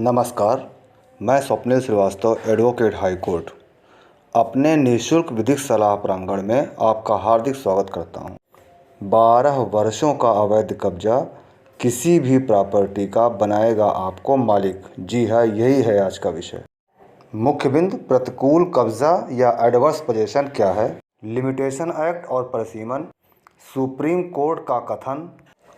नमस्कार, मैं Swapnil Srivastava, advocate high court, अपने निःशुल्क विधिक सलाह प्रांगण में आपका हार्दिक स्वागत करता हूं। 12 वर्षों का अवैध कब्जा किसी भी प्रॉपर्टी का बनाएगा आपको मालिक। जी हाँ, यही है आज का विषय। मुख्य बिंदु: प्रतिकूल कब्जा या एडवर्स पोजेशन क्या है, लिमिटेशन एक्ट और परिसीमन, सुप्रीम कोर्ट का कथन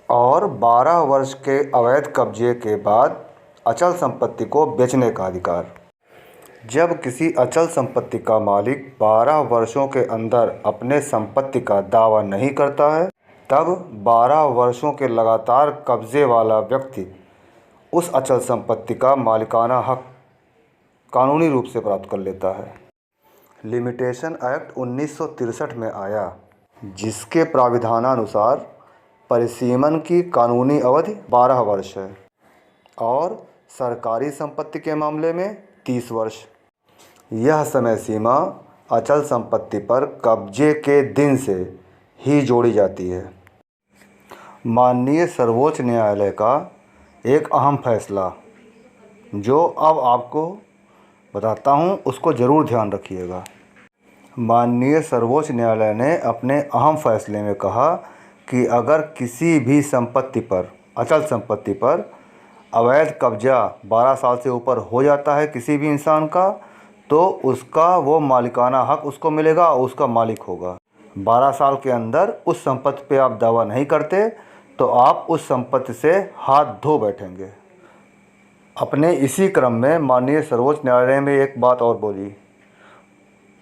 और 12 वर्ष के अवैध कब्जे के बाद अचल संपत्ति को बेचने का अधिकार। जब किसी अचल संपत्ति का मालिक 12 वर्षों के अंदर अपने संपत्ति का दावा नहीं करता है, तब 12 वर्षों के लगातार कब्जे वाला व्यक्ति उस अचल संपत्ति का मालिकाना हक कानूनी रूप से प्राप्त कर लेता है। लिमिटेशन एक्ट 1963 में आया, जिसके प्राविधानानुसार परिसीमन की कानूनी अवधि 12 वर्ष है और सरकारी संपत्ति के मामले में 30 वर्ष। यह समय सीमा अचल संपत्ति पर कब्जे के दिन से ही जोड़ी जाती है। माननीय सर्वोच्च न्यायालय का एक अहम फैसला, जो अब आपको बताता हूं, उसको ज़रूर ध्यान रखिएगा। माननीय सर्वोच्च न्यायालय ने अपने अहम फैसले में कहा कि अगर किसी भी संपत्ति पर, अचल संपत्ति पर अवैध कब्जा 12 साल से ऊपर हो जाता है किसी भी इंसान का, तो उसका वो मालिकाना हक उसको मिलेगा, उसका मालिक होगा। 12 साल के अंदर उस संपत्ति पे आप दावा नहीं करते तो आप उस संपत्ति से हाथ धो बैठेंगे। अपने इसी क्रम में माननीय सर्वोच्च न्यायालय में एक बात और बोली।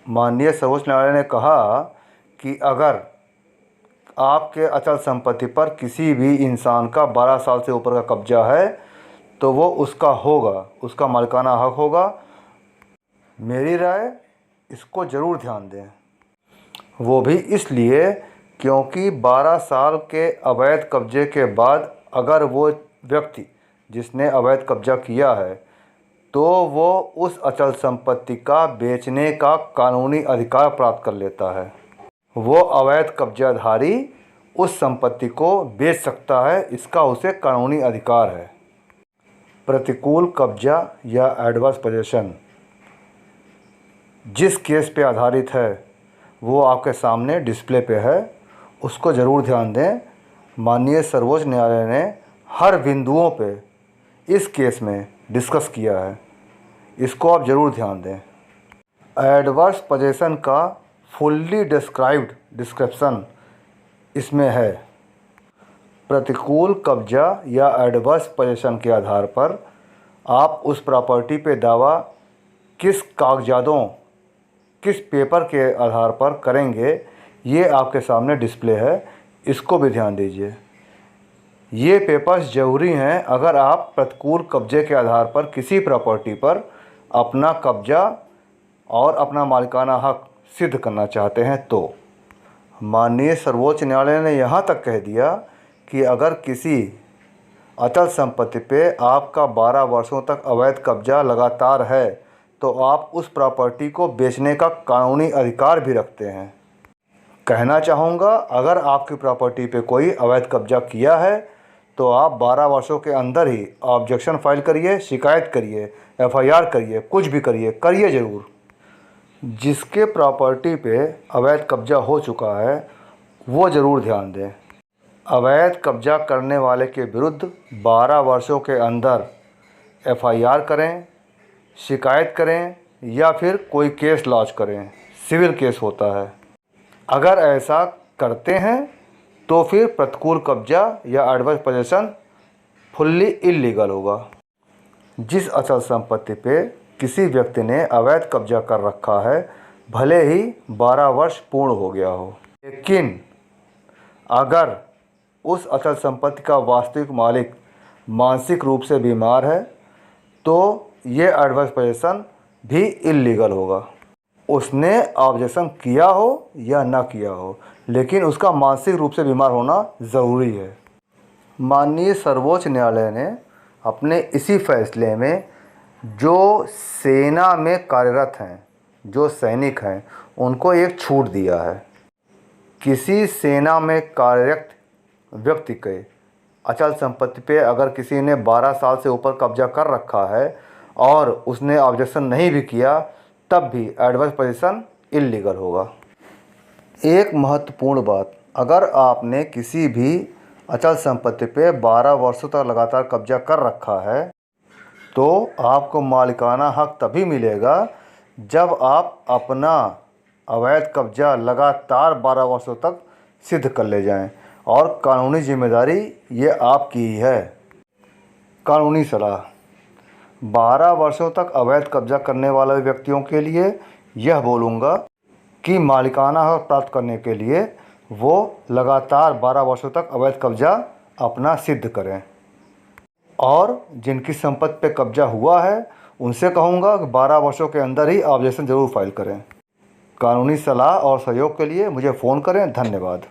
माननीय सर्वोच्च न्यायालय ने कहा कि अगर आपके अचल संपत्ति पर किसी भी इंसान का 12 साल से ऊपर का कब्जा है तो वो उसका होगा, उसका मालिकाना हक होगा। मेरी राय, इसको ज़रूर ध्यान दें। वो भी इसलिए क्योंकि 12 साल के अवैध कब्जे के बाद अगर वो व्यक्ति जिसने अवैध कब्जा किया है तो वो उस अचल संपत्ति का बेचने का कानूनी अधिकार प्राप्त कर लेता है। वो अवैध कब्जाधारी उस संपत्ति को बेच सकता है, इसका उसे कानूनी अधिकार है। प्रतिकूल कब्जा या एडवर्स पोजेशन जिस केस पे आधारित है वो आपके सामने डिस्प्ले पे है, उसको ज़रूर ध्यान दें। माननीय सर्वोच्च न्यायालय ने हर बिंदुओं पे इस केस में डिस्कस किया है, इसको आप ज़रूर ध्यान दें। एडवर्स पोजेशन का फुल्ली डिस्क्राइब्ड डिस्क्रिप्शन इसमें है। प्रतिकूल कब्जा या एडवर्स पोजेशन के आधार पर आप उस प्रॉपर्टी पे दावा किस कागजातों, किस पेपर के आधार पर करेंगे, ये आपके सामने डिस्प्ले है, इसको भी ध्यान दीजिए। ये पेपर्स ज़रूरी हैं अगर आप प्रतिकूल कब्जे के आधार पर किसी प्रॉपर्टी पर अपना कब्जा और अपना मालिकाना हक सिद्ध करना चाहते हैं तो। माननीय सर्वोच्च न्यायालय ने यहाँ तक कह दिया कि अगर किसी अचल संपत्ति पे आपका 12 वर्षों तक अवैध कब्जा लगातार है तो आप उस प्रॉपर्टी को बेचने का कानूनी अधिकार भी रखते हैं। कहना चाहूँगा, अगर आपकी प्रॉपर्टी पे कोई अवैध कब्जा किया है तो आप 12 वर्षों के अंदर ही ऑब्जेक्शन फाइल करिए, शिकायत करिए, FIR करिए, कुछ भी करिए ज़रूर। जिसके प्रॉपर्टी पे अवैध कब्जा हो चुका है वो ज़रूर ध्यान दें। अवैध कब्जा करने वाले के विरुद्ध 12 वर्षों के अंदर FIR करें, शिकायत करें या फिर कोई केस लॉन्च करें, सिविल केस होता है। अगर ऐसा करते हैं तो फिर प्रतिकूल कब्जा या एडवर्स पोजेशन फुल्ली इल्लीगल होगा। जिस अचल संपत्ति पे किसी व्यक्ति ने अवैध कब्जा कर रखा है, भले ही 12 वर्ष पूर्ण हो गया हो, लेकिन अगर उस अचल संपत्ति का वास्तविक मालिक मानसिक रूप से बीमार है तो ये एडवर्स पोजेशन भी इल्लीगल होगा। उसने ऑब्जेक्शन किया हो या ना किया हो, लेकिन उसका मानसिक रूप से बीमार होना ज़रूरी है। माननीय सर्वोच्च न्यायालय ने अपने इसी फैसले में जो सेना में कार्यरत हैं, जो सैनिक हैं, उनको एक छूट दिया है। किसी सेना में कार्यरत व्यक्ति के अचल संपत्ति पे अगर किसी ने 12 साल से ऊपर कब्जा कर रखा है और उसने ऑब्जेक्शन नहीं भी किया, तब भी एडवर्स पोजीशन इल्लीगल होगा। एक महत्वपूर्ण बात, अगर आपने किसी भी अचल संपत्ति पे 12 वर्षों तक लगातार कब्जा कर रखा है तो आपको मालिकाना हक तभी मिलेगा जब आप अपना अवैध कब्जा लगातार 12 वर्षों तक सिद्ध कर ले जाएं, और कानूनी जिम्मेदारी ये आपकी ही है। कानूनी सलाह, 12 वर्षों तक अवैध कब्जा करने वाले व्यक्तियों के लिए यह बोलूँगा कि मालिकाना हक प्राप्त करने के लिए वो लगातार 12 वर्षों तक अवैध कब्जा अपना सिद्ध करें, और जिनकी संपत्ति पे कब्जा हुआ है उनसे कहूँगा कि 12 वर्षों के अंदर ही ऑब्जेक्शन ज़रूर फाइल करें। कानूनी सलाह और सहयोग के लिए मुझे फ़ोन करें। धन्यवाद।